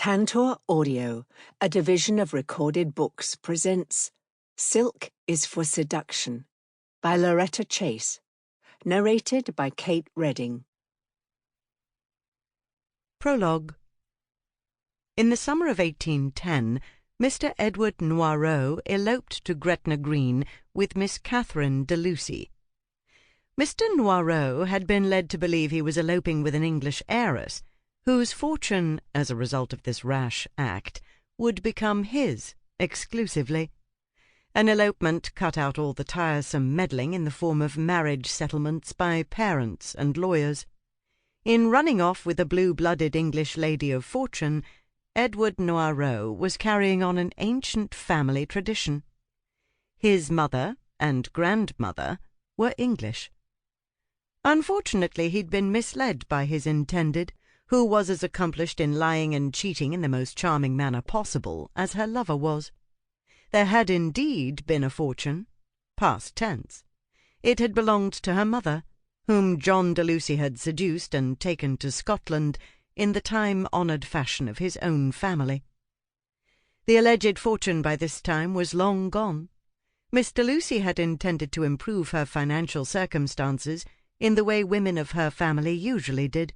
Tantor Audio, a division of Recorded Books, presents Silk is for Seduction by Loretta Chase, narrated by Kate Redding. Prologue. In the summer of 1810, Mr. Edward Noirot eloped to Gretna Green with Miss Catherine de Lucy. Mr. Noirot had been led to believe he was eloping with an English heiress, whose fortune, as a result of this rash act, would become his exclusively. An elopement cut out all the tiresome meddling in the form of marriage settlements by parents and lawyers. In running off with a blue-blooded English lady of fortune, Edward Noirot was carrying on an ancient family tradition. His mother and grandmother were English. Unfortunately, he'd been misled by his intended, who was as accomplished in lying and cheating in the most charming manner possible as her lover was. There had indeed been a fortune, past tense. It had belonged to her mother, whom John de Lucy had seduced and taken to Scotland in the time-honoured fashion of his own family. The alleged fortune by this time was long gone. Miss de Lucy had intended to improve her financial circumstances in the way women of her family usually did,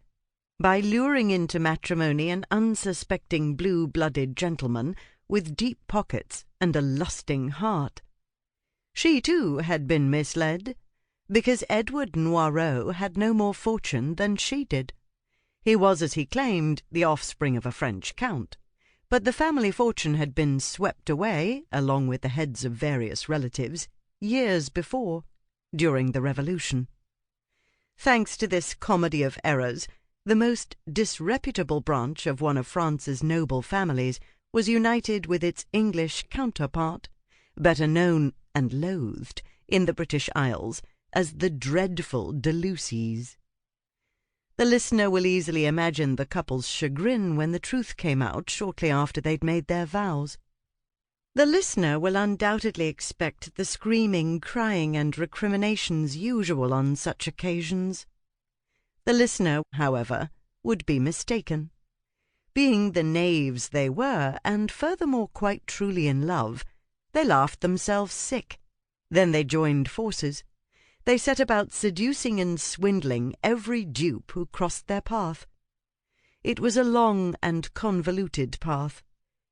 by luring into matrimony an unsuspecting blue-blooded gentleman with deep pockets and a lusting heart. She, too, had been misled, because Edward Noirot had no more fortune than she did. He was, as he claimed, the offspring of a French count, but the family fortune had been swept away, along with the heads of various relatives, years before, during the Revolution. Thanks to this comedy of errors, the most disreputable branch of one of France's noble families was united with its English counterpart, better known and loathed in the British Isles as the dreadful de Lucys. The listener will easily imagine the couple's chagrin when the truth came out shortly after they'd made their vows. The listener will undoubtedly expect the screaming, crying, and recriminations usual on such occasions. The listener, however, would be mistaken. Being the knaves they were, and furthermore quite truly in love, they laughed themselves sick. Then they joined forces. They set about seducing and swindling every dupe who crossed their path. It was a long and convoluted path.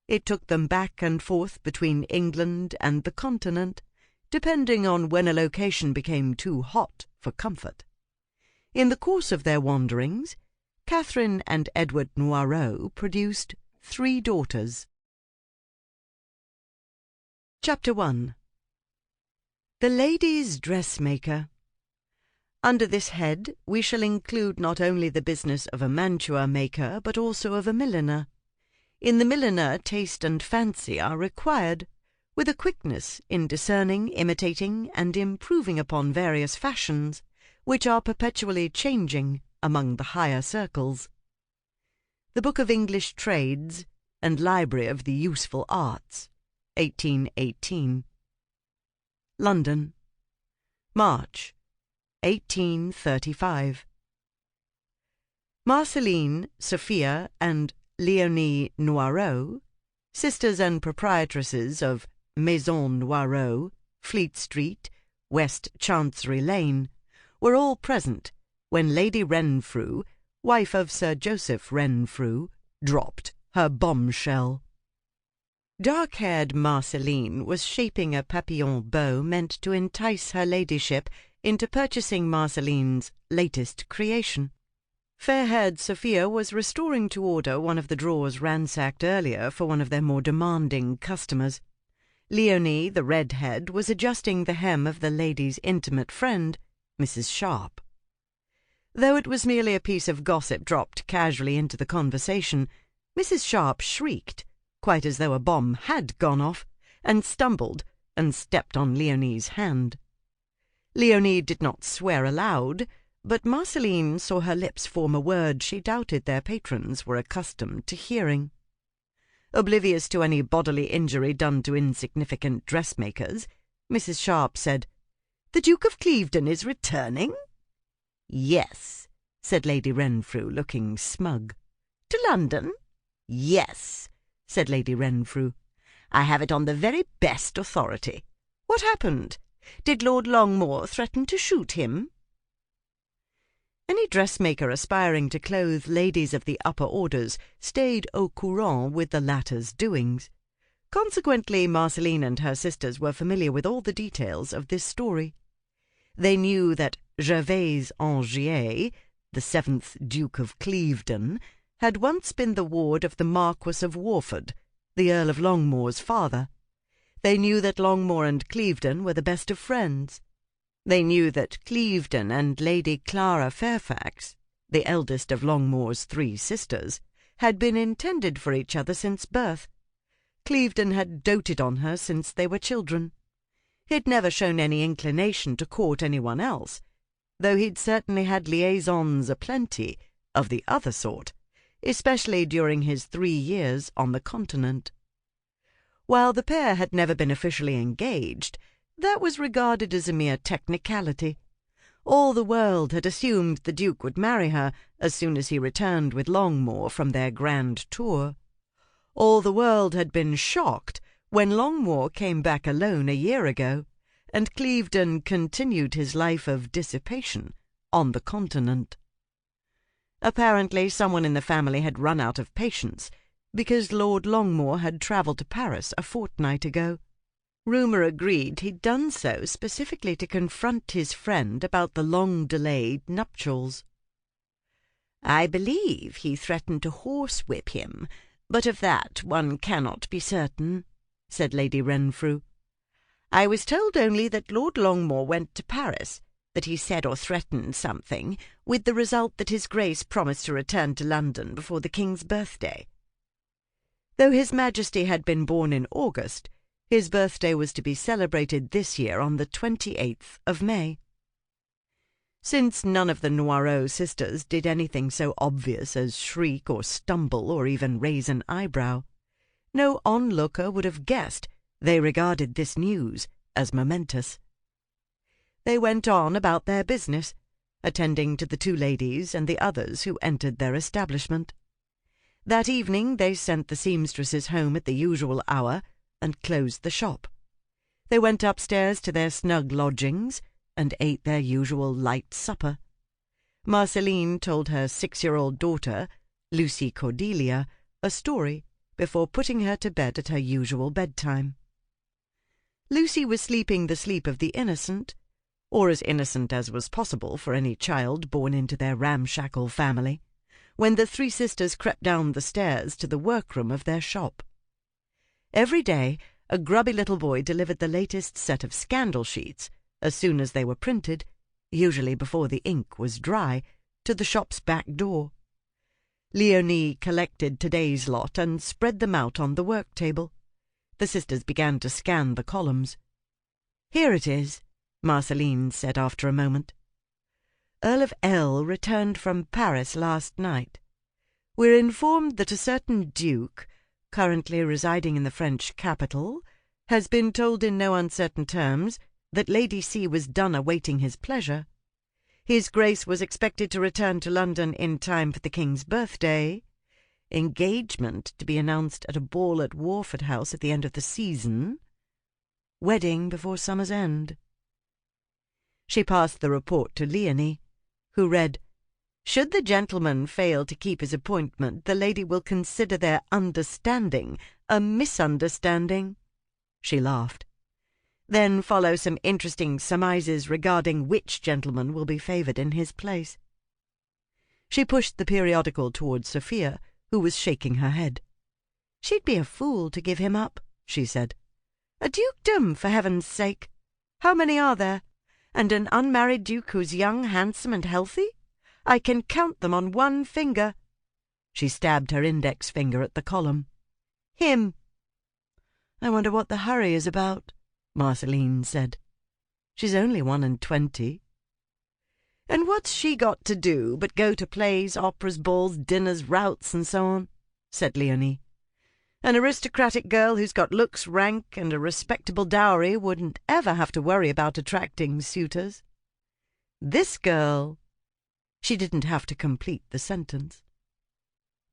It took them back and forth between England and the Continent, depending on when a location became too hot for comfort. In the course of their wanderings, Catherine and Edward Noirot produced 3 daughters. Chapter 1. The Lady's Dressmaker. Under this head we shall include not only the business of a mantua-maker, but also of a milliner. In the milliner, taste and fancy are required, with a quickness in discerning, imitating, and improving upon various fashions, which are perpetually changing among the higher circles. The Book of English Trades and Library of the Useful Arts, 1818. London, March, 1835. Marcelline, Sophia, and Léonie Noirot, sisters and proprietresses of Maison Noirot, Fleet Street, West Chancery Lane, were all present when Lady Renfrew, wife of Sir Joseph Renfrew, dropped her bombshell. Dark-haired Marcelline was shaping a papillon bow meant to entice her ladyship into purchasing Marcelline's latest creation. Fair-haired Sophia was restoring to order one of the drawers ransacked earlier for one of their more demanding customers. Léonie, the redhead, was adjusting the hem of the lady's intimate friend, Mrs. Sharp. Though it was merely a piece of gossip dropped casually into the conversation, Mrs. Sharp shrieked, quite as though a bomb had gone off, and stumbled and stepped on Léonie's hand. Léonie did not swear aloud, but Marcelline saw her lips form a word she doubted their patrons were accustomed to hearing. Oblivious to any bodily injury done to insignificant dressmakers, Mrs. Sharp said, "The Duke of Clevedon is returning?" "Yes," said Lady Renfrew, looking smug. "To London?" "Yes," said Lady Renfrew. "I have it on the very best authority. What happened? Did Lord Longmore threaten to shoot him?" Any dressmaker aspiring to clothe ladies of the upper orders stayed au courant with the latter's doings. Consequently, Marcelline and her sisters were familiar with all the details of this story. They knew that Gervase Angier, the 7th Duke of Clevedon, had once been the ward of the Marquis of Warford, the Earl of Longmore's father. They knew that Longmore and Clevedon were the best of friends. They knew that Clevedon and Lady Clara Fairfax, the eldest of Longmore's 3 sisters, had been intended for each other since birth. Clevedon had doted on her since they were children. He'd never shown any inclination to court anyone else, though he'd certainly had liaisons aplenty of the other sort, especially during his 3 years on the Continent. While the pair had never been officially engaged, that was regarded as a mere technicality. All the world had assumed the Duke would marry her as soon as he returned with Longmore from their grand tour. All the world had been shocked when Longmore came back alone a year ago, and Clevedon continued his life of dissipation on the Continent. Apparently someone in the family had run out of patience, because Lord Longmore had travelled to Paris a fortnight ago. Rumour agreed he'd done so specifically to confront his friend about the long-delayed nuptials. "I believe he threatened to horsewhip him, but of that one cannot be certain," said Lady Renfrew. "I was told only that Lord Longmore went to Paris, that he said or threatened something, with the result that his Grace promised to return to London before the King's birthday." Though His Majesty had been born in August, his birthday was to be celebrated this year on the 28th of May. Since none of the Noirot sisters did anything so obvious as shriek or stumble or even raise an eyebrow, no onlooker would have guessed they regarded this news as momentous. They went on about their business, attending to the 2 ladies and the others who entered their establishment. That evening they sent the seamstresses home at the usual hour and closed the shop. They went upstairs to their snug lodgings and ate their usual light supper. Marcelline told her 6-year-old daughter, Lucy Cordelia, a story before putting her to bed at her usual bedtime. Lucy was sleeping the sleep of the innocent, or as innocent as was possible for any child born into their ramshackle family, when the 3 sisters crept down the stairs to the workroom of their shop. Every day a grubby little boy delivered the latest set of scandal sheets, as soon as they were printed, usually before the ink was dry, to the shop's back door. Leonie collected today's lot and spread them out on the work table. The sisters began to scan the columns. "Here it is," Marcelline said after a moment. "Earl of L. returned from Paris last night. We're informed that a certain duke, currently residing in the French capital, has been told in no uncertain terms that Lady C. was done awaiting his pleasure. His Grace was expected to return to London in time for the King's birthday. Engagement to be announced at a ball at Warford House at the end of the season. Wedding before summer's end." She passed the report to Leonie, who read, "Should the gentleman fail to keep his appointment, the lady will consider their understanding a misunderstanding." She laughed. "Then follow some interesting surmises regarding which gentleman will be favoured in his place." She pushed the periodical towards Sophia, who was shaking her head. "She'd be a fool to give him up," she said. "A dukedom, for heaven's sake! How many are there? And an unmarried duke who's young, handsome, and healthy? I can count them on one finger." She stabbed her index finger at the column. "Him." "I wonder what the hurry is about," Marcelline said. "She's only 21." "And what's she got to do but go to plays, operas, balls, dinners, routs, and so on?" said Leonie. "An aristocratic girl who's got looks, rank, and a respectable dowry wouldn't ever have to worry about attracting suitors. This girl—" She didn't have to complete the sentence.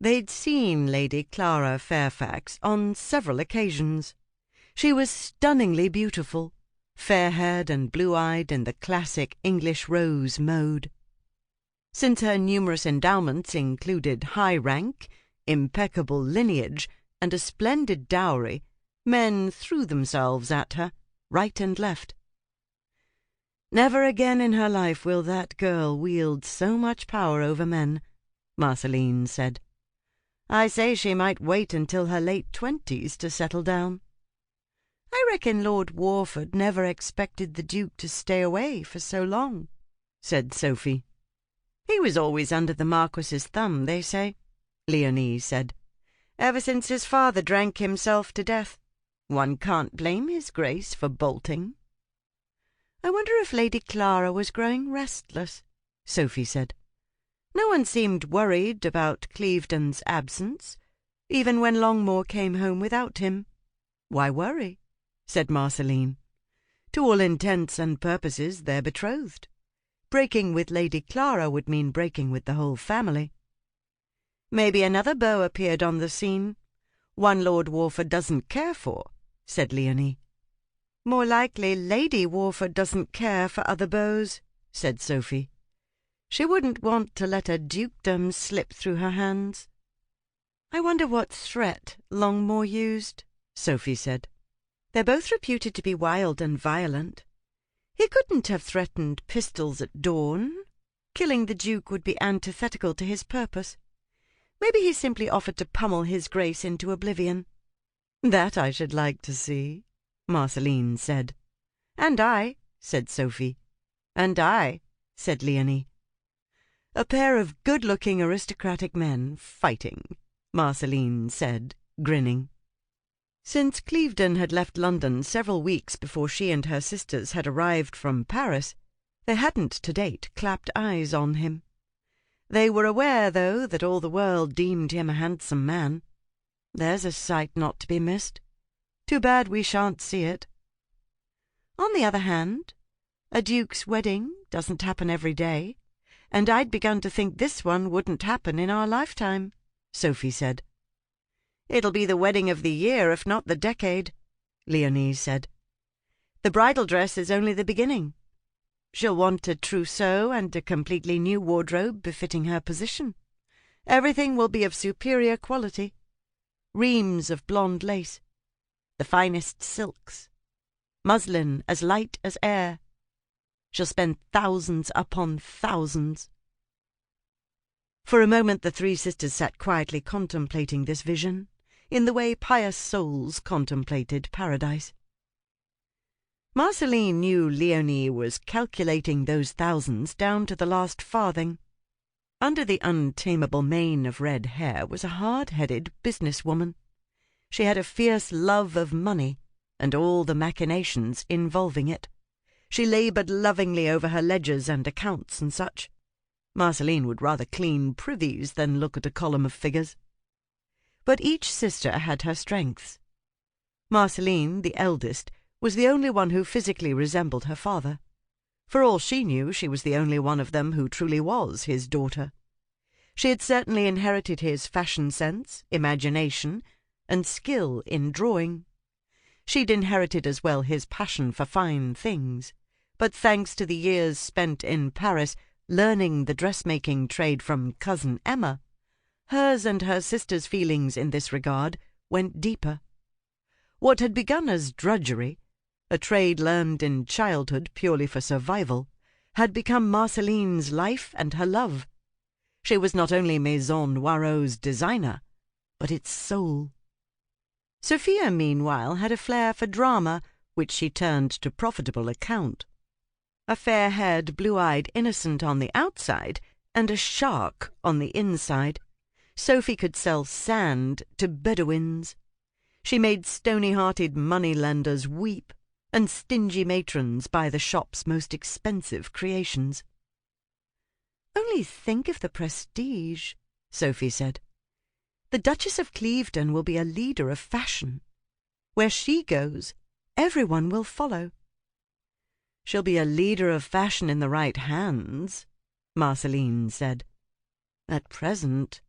They'd seen Lady Clara Fairfax on several occasions. She was stunningly beautiful, fair-haired and blue-eyed in the classic English rose mode. Since her numerous endowments included high rank, impeccable lineage, and a splendid dowry, men threw themselves at her, right and left. "Never again in her life will that girl wield so much power over men," Marcelline said. "I say she might wait until her late 20s to settle down." "I reckon Lord Warford never expected the Duke to stay away for so long," said Sophie. "He was always under the Marquis's thumb, they say," Leonie said. "Ever since his father drank himself to death. One can't blame his Grace for bolting." "I wonder if Lady Clara was growing restless," Sophie said. "No one seemed worried about Clevedon's absence, even when Longmore came home without him." "Why worry?" said Marcelline. "To all intents and purposes they're betrothed. Breaking with Lady Clara would mean breaking with the whole family." "Maybe another beau appeared on the scene. One Lord Warford doesn't care for," said Leonie. "More likely Lady Warford doesn't care for other beaux," said Sophie. "She wouldn't want to let a dukedom slip through her hands." "I wonder what threat Longmore used," Sophie said. "They're both reputed to be wild and violent. He couldn't have threatened pistols at dawn. Killing the Duke would be antithetical to his purpose. Maybe he simply offered to pummel his Grace into oblivion." "That I should like to see," Marcelline said. "And I," said Sophie. "And I," said Leonie. "A pair of good-looking aristocratic men fighting," Marcelline said, grinning. Since Clevedon had left London several weeks before she and her sisters had arrived from Paris, they hadn't to date clapped eyes on him. They were aware, though, that all the world deemed him a handsome man. There's a sight not to be missed. Too bad we shan't see it. On the other hand, a duke's wedding doesn't happen every day, and I'd begun to think this one wouldn't happen in our lifetime," Sophie said. "It'll be the wedding of the year, if not the decade," Leonie said. "The bridal dress is only the beginning. She'll want a trousseau and a completely new wardrobe befitting her position. Everything will be of superior quality. Reams of blonde lace, the finest silks, muslin as light as air. She'll spend thousands upon thousands." For a moment the three sisters sat quietly contemplating this vision, in the way pious souls contemplated paradise. Marcelline knew Leonie was calculating those thousands down to the last farthing. Under the untamable mane of red hair was a hard-headed businesswoman. She had a fierce love of money and all the machinations involving it. She laboured lovingly over her ledgers and accounts and such. Marcelline would rather clean privies than look at a column of figures. But each sister had her strengths. Marcelline, the eldest, was the only one who physically resembled her father. For all she knew, she was the only one of them who truly was his daughter. She had certainly inherited his fashion sense, imagination, and skill in drawing. She'd inherited as well his passion for fine things, but thanks to the years spent in Paris learning the dressmaking trade from Cousin Emma, hers and her sister's feelings in this regard went deeper. What had begun as drudgery, a trade learned in childhood purely for survival, had become Marcelline's life and her love. She was not only Maison Noirot's designer, but its soul. Sophia, meanwhile, had a flair for drama, which she turned to profitable account. A fair-haired, blue-eyed innocent on the outside, and a shark on the inside, Sophie could sell sand to Bedouins. She made stony-hearted money-lenders weep, and stingy matrons buy the shop's most expensive creations. "Only think of the prestige," Sophie said. "The Duchess of Clevedon will be a leader of fashion. Where she goes, everyone will follow." "She'll be a leader of fashion in the right hands," Marcelline said. "At present."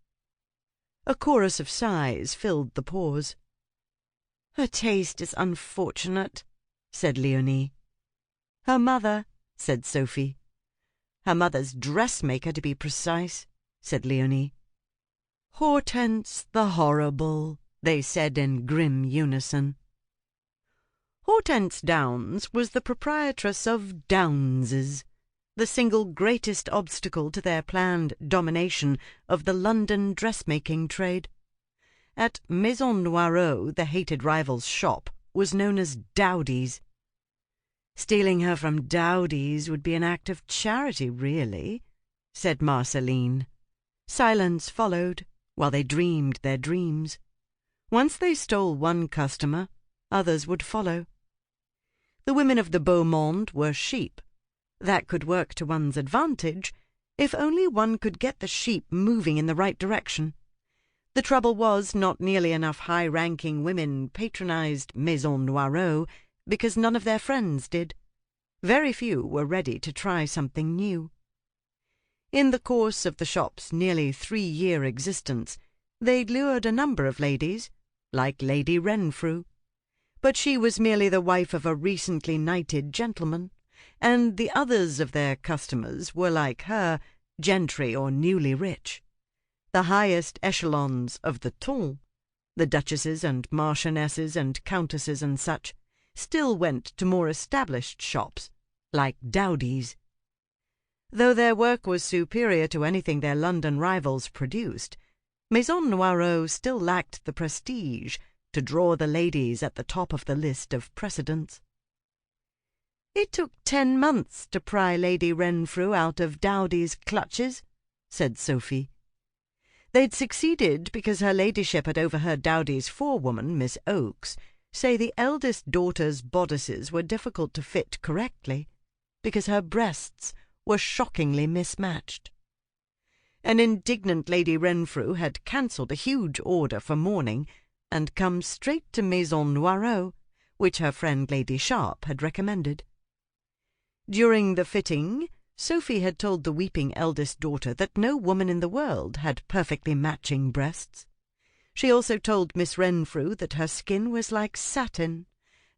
A chorus of sighs filled the pause. "Her taste is unfortunate," said Leonie. "Her mother," said Sophie. "Her mother's dressmaker, to be precise," said Leonie. "Hortense the Horrible," they said in grim unison. Hortense Downs was the proprietress of Downs's, the single greatest obstacle to their planned domination of the London dressmaking trade. At Maison Noirot, the hated rival's shop was known as Dowdy's. "Stealing her from Dowdy's would be an act of charity, really," said Marcelline. Silence followed while they dreamed their dreams. Once they stole one customer, others would follow. The women of the beau monde were sheep. That could work to one's advantage if only one could get the sheep moving in the right direction. The trouble was not nearly enough high-ranking women patronized Maison Noirot because none of their friends did. Very few were ready to try something new. In the course of the shop's nearly 3-year existence, they'd lured a number of ladies, like Lady Renfrew. But she was merely the wife of a recently knighted gentleman, and the others of their customers were like her, gentry or newly rich. The highest echelons of the ton, the duchesses and marchionesses and countesses and such, still went to more established shops, like Dowdy's. Though their work was superior to anything their London rivals produced, Maison Noirot still lacked the prestige to draw the ladies at the top of the list of precedents. "It took 10 months to pry Lady Renfrew out of Dowdy's clutches," said Sophie. They'd succeeded because her ladyship had overheard Dowdy's forewoman, Miss Oakes, say the eldest daughter's bodices were difficult to fit correctly, because her breasts were shockingly mismatched. An indignant Lady Renfrew had cancelled a huge order for mourning and come straight to Maison Noirot, which her friend Lady Sharp had recommended. During the fitting, Sophie had told the weeping eldest daughter that no woman in the world had perfectly matching breasts. She also told Miss Renfrew that her skin was like satin,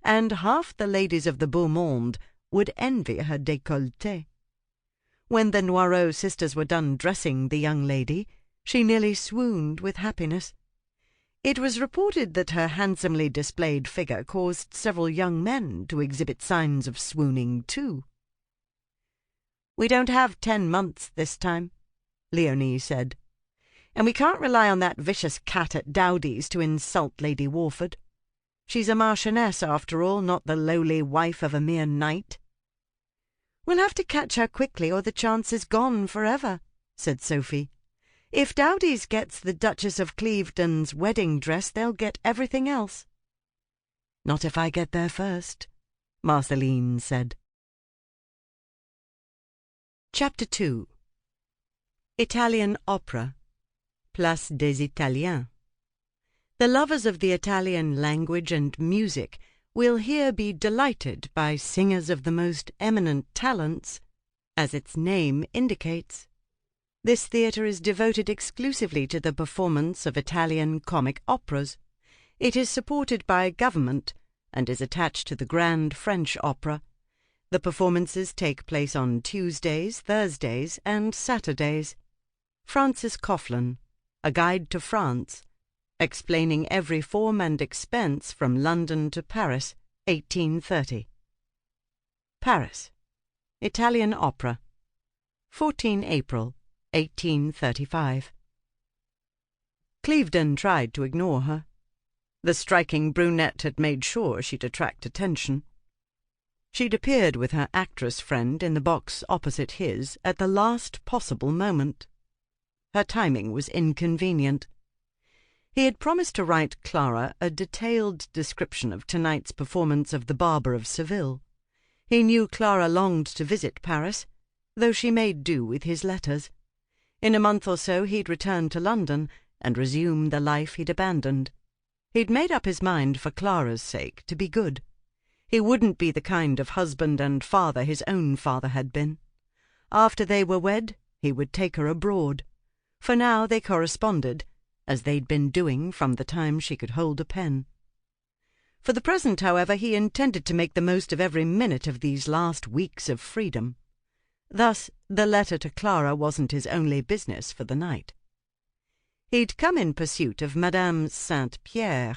and half the ladies of the beau monde would envy her décolleté. When the Noirot sisters were done dressing the young lady, she nearly swooned with happiness. It was reported that her handsomely displayed figure caused several young men to exhibit signs of swooning too. "We don't have 10 months this time," Leonie said, "and we can't rely on that vicious cat at Dowdy's to insult Lady Warford. She's a marchioness, after all, not the lowly wife of a mere knight." "We'll have to catch her quickly, or the chance is gone forever," said Sophie. "If Dowdy's gets the Duchess of Clevedon's wedding dress, they'll get everything else." "Not if I get there first," Marcelline said. Chapter 2. Italian Opera. Place des Italiens. The lovers of the Italian language and music will here be delighted by singers of the most eminent talents, as its name indicates. This theatre is devoted exclusively to the performance of Italian comic operas. It is supported by government and is attached to the Grand French Opera. The performances take place on Tuesdays, Thursdays, and Saturdays. Francis Coughlin, A Guide to France, explaining every form and expense from London to Paris, 1830. Paris. Italian Opera. 14 April, 1835. Clevedon tried to ignore her. The striking brunette had made sure she'd attract attention. She'd appeared with her actress friend in the box opposite his at the last possible moment. Her timing was inconvenient. He had promised to write Clara a detailed description of tonight's performance of The Barber of Seville. He knew Clara longed to visit Paris, though she made do with his letters. In a month or so he'd return to London and resume the life he'd abandoned. He'd made up his mind for Clara's sake to be good. He wouldn't be the kind of husband and father his own father had been. After they were wed, he would take her abroad. For now they corresponded, as they'd been doing from the time she could hold a pen. For the present, however, he intended to make the most of every minute of these last weeks of freedom. Thus, the letter to Clara wasn't his only business for the night. He'd come in pursuit of Madame Saint-Pierre,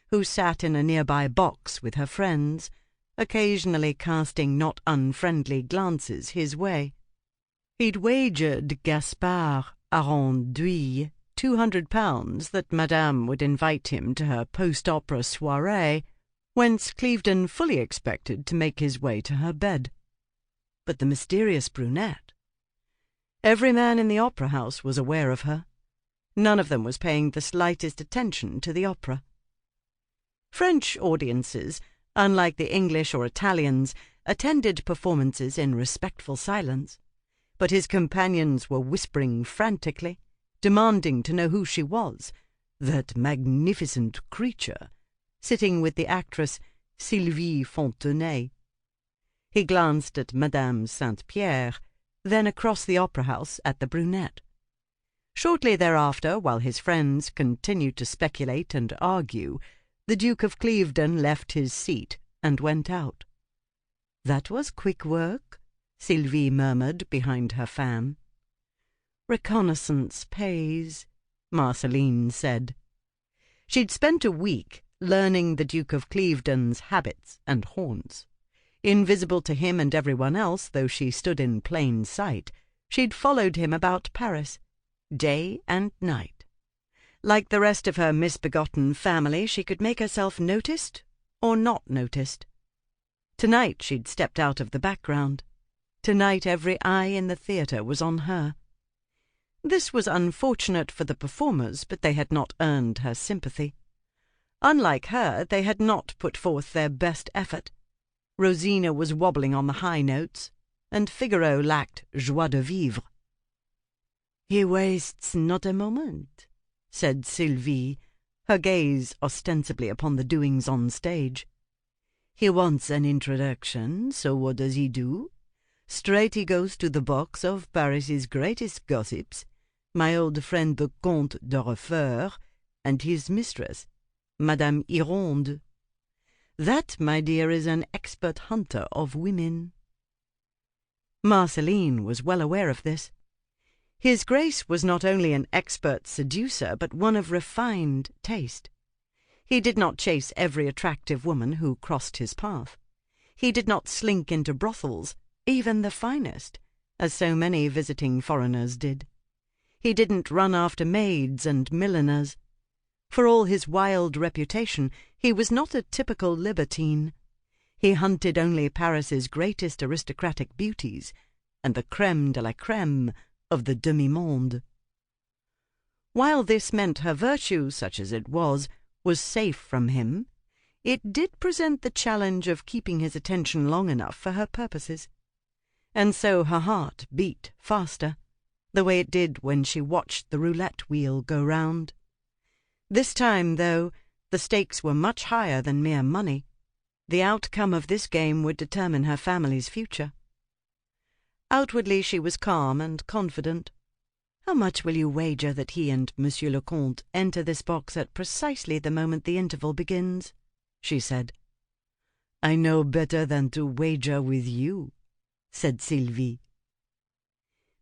who sat in a nearby box with her friends, occasionally casting not unfriendly glances his way. He'd wagered Gaspard Arronduil £200 that Madame would invite him to her post-opera soirée, whence Clevedon fully expected to make his way to her bed. But the mysterious brunette. Every man in the opera house was aware of her. None of them was paying the slightest attention to the opera. French audiences, unlike the English or Italians, attended performances in respectful silence, but his companions were whispering frantically, demanding to know who she was, that magnificent creature, sitting with the actress Sylvie Fontenay. He glanced at Madame Saint-Pierre, then across the opera house at the brunette. Shortly thereafter, while his friends continued to speculate and argue, the Duke of Clevedon left his seat and went out. "That was quick work," Sylvie murmured behind her fan. "Reconnaissance pays," Marcelline said. She'd spent a week learning the Duke of Clevedon's habits and haunts. Invisible to him and everyone else, though she stood in plain sight, she'd followed him about Paris, day and night. Like the rest of her misbegotten family, she could make herself noticed or not noticed. Tonight she'd stepped out of the background. Tonight every eye in the theatre was on her. This was unfortunate for the performers, but they had not earned her sympathy. Unlike her, they had not put forth their best effort. Rosina was wobbling on the high notes, and Figaro lacked joie de vivre. "He wastes not a moment," said Sylvie, her gaze ostensibly upon the doings on stage. "He wants an introduction, so what does he do? Straight he goes to the box of Paris's greatest gossips, my old friend the Comte de Refeur, and his mistress, Madame Hironde. That, my dear, is an expert hunter of women." Marcelline was well aware of this. His Grace was not only an expert seducer, but one of refined taste. He did not chase every attractive woman who crossed his path. He did not slink into brothels, even the finest, as so many visiting foreigners did. He didn't run after maids and milliners. For all his wild reputation, he was not a typical libertine. He hunted only Paris's greatest aristocratic beauties, and the crème de la crème of the demi-monde. While this meant her virtue, such as it was safe from him, it did present the challenge of keeping his attention long enough for her purposes. And so her heart beat faster, the way it did when she watched the roulette wheel go round. This time, though, the stakes were much higher than mere money. The outcome of this game would determine her family's future. Outwardly she was calm and confident. "How much will you wager that he and Monsieur le Comte enter this box at precisely the moment the interval begins?" she said. "I know better than to wager with you," said Sylvie.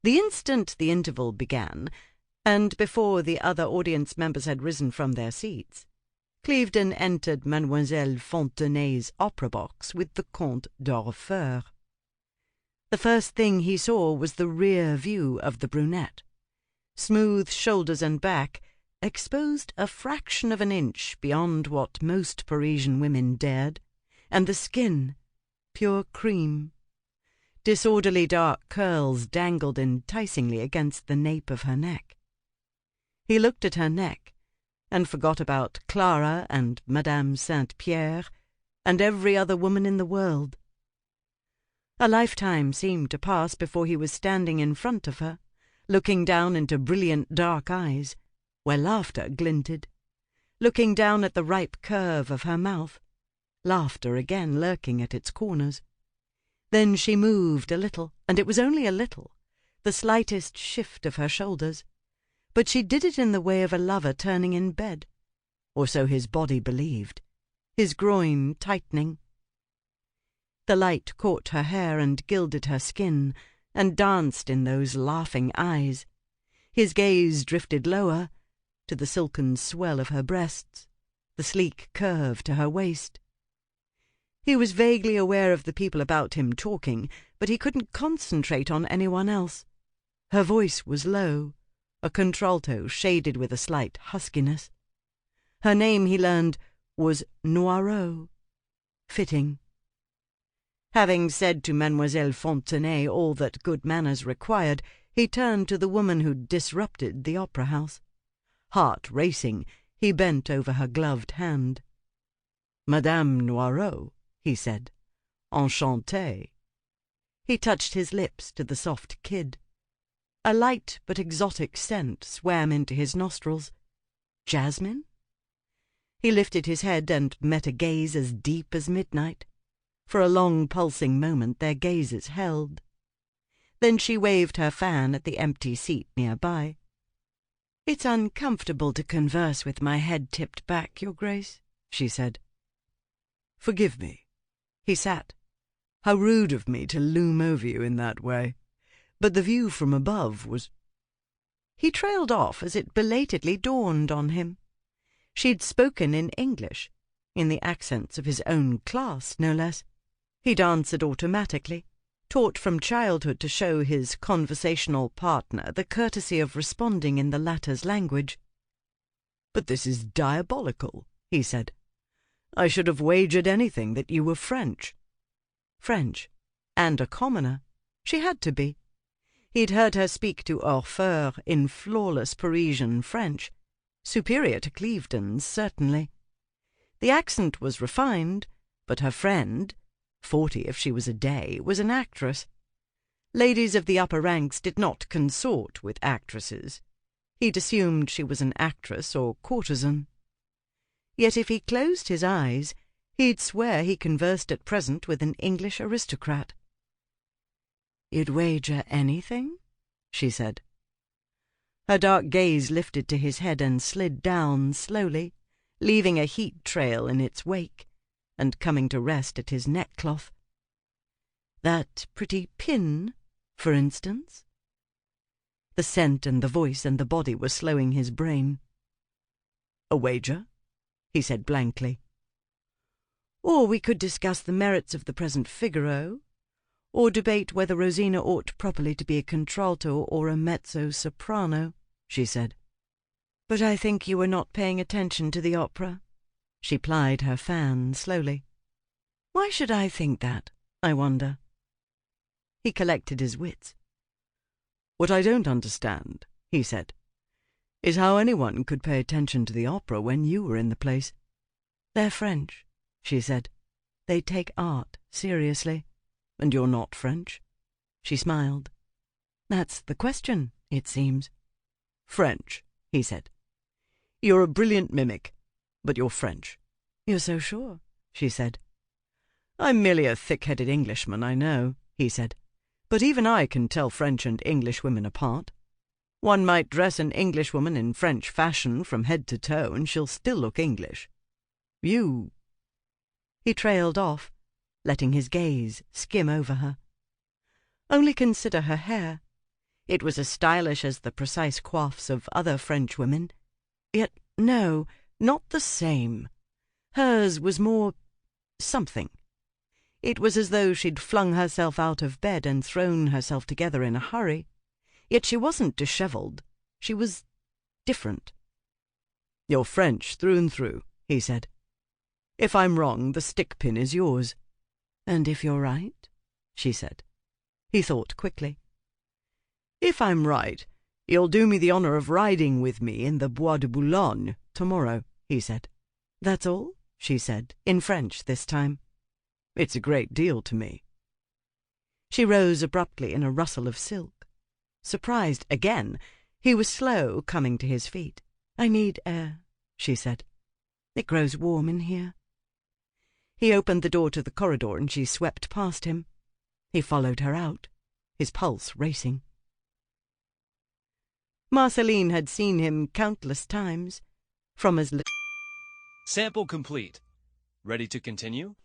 The instant the interval began, and before the other audience members had risen from their seats, Clevedon entered Mademoiselle Fontenay's opera box with the Comte de Refeur. The first thing he saw was the rear view of the brunette. Smooth shoulders and back, exposed a fraction of an inch beyond what most Parisian women dared, and the skin, pure cream. Disorderly dark curls dangled enticingly against the nape of her neck. He looked at her neck, and forgot about Clara and Madame Saint-Pierre and every other woman in the world. A lifetime seemed to pass before he was standing in front of her, looking down into brilliant dark eyes, where laughter glinted, looking down at the ripe curve of her mouth, laughter again lurking at its corners. Then she moved a little, and it was only a little, the slightest shift of her shoulders, but she did it in the way of a lover turning in bed, or so his body believed, his groin tightening. The light caught her hair and gilded her skin, and danced in those laughing eyes. His gaze drifted lower, to the silken swell of her breasts, the sleek curve to her waist. He was vaguely aware of the people about him talking, but he couldn't concentrate on anyone else. Her voice was low, a contralto shaded with a slight huskiness. Her name, he learned, was Noirot. Fitting. Having said to Mademoiselle Fontenay all that good manners required, he turned to the woman who'd disrupted the opera house. Heart racing, he bent over her gloved hand. "Madame Noirot," he said. "Enchanté." He touched his lips to the soft kid. A light but exotic scent swam into his nostrils. Jasmine? He lifted his head and met a gaze as deep as midnight. For a long pulsing moment their gazes held. Then she waved her fan at the empty seat nearby. "It's uncomfortable to converse with my head tipped back, Your Grace," she said. "Forgive me." He sat. "How rude of me to loom over you in that way. But the view from above was—" He trailed off as it belatedly dawned on him. She'd spoken in English, in the accents of his own class, no less. He'd answered automatically, taught from childhood to show his conversational partner the courtesy of responding in the latter's language. "But this is diabolical," he said. "I should have wagered anything that you were French." French, and a commoner. She had to be. He'd heard her speak to Orfeur in flawless Parisian French, superior to Clevedon's, certainly. The accent was refined, but her friend, 40 if she was a day, was an actress. Ladies of the upper ranks did not consort with actresses. He'd assumed she was an actress or courtesan. Yet if he closed his eyes, he'd swear he conversed at present with an English aristocrat. "You'd wager anything?" she said. Her dark gaze lifted to his head and slid down slowly, leaving a heat trail in its wake, and coming to rest at his neckcloth. "That pretty pin, for instance?" The scent and the voice and the body were slowing his brain. "A wager?" he said blankly. "Or we could discuss the merits of the present Figaro, or debate whether Rosina ought properly to be a contralto or a mezzo-soprano," she said. "But I think you were not paying attention to the opera." She plied her fan slowly. "Why should I think that, I wonder?" He collected his wits. "What I don't understand," he said, "is how anyone could pay attention to the opera when you were in the place." "They're French," she said. "They take art seriously." "And you're not French?" She smiled. "That's the question, it seems." "French," he said. "You're a brilliant mimic, but you're French." "You're so sure," she said. "I'm merely a thick-headed Englishman, I know," he said. "But even I can tell French and English women apart. One might dress an Englishwoman in French fashion from head to toe, and she'll still look English. You—" He trailed off, letting his gaze skim over her. "Only consider her hair. It was as stylish as the precise coiffes of other French women. Yet no, not the same. Hers was more something. It was as though she'd flung herself out of bed and thrown herself together in a hurry. Yet she wasn't dishevelled. She was different." "You're French through and through," he said. "If I'm wrong, the stick-pin is yours." "And if you're right?" she said. He thought quickly. "If I'm right, you'll do me the honour of riding with me in the Bois de Boulogne tomorrow," he said. "That's all?" she said, in French this time. "It's a great deal to me." She rose abruptly in a rustle of silk. Surprised again, he was slow coming to his feet. "I need air," she said. "It grows warm in here." He opened the door to the corridor and she swept past him. He followed her out, his pulse racing. Marcelline had seen him countless times, from as little. Sample complete. Ready to continue?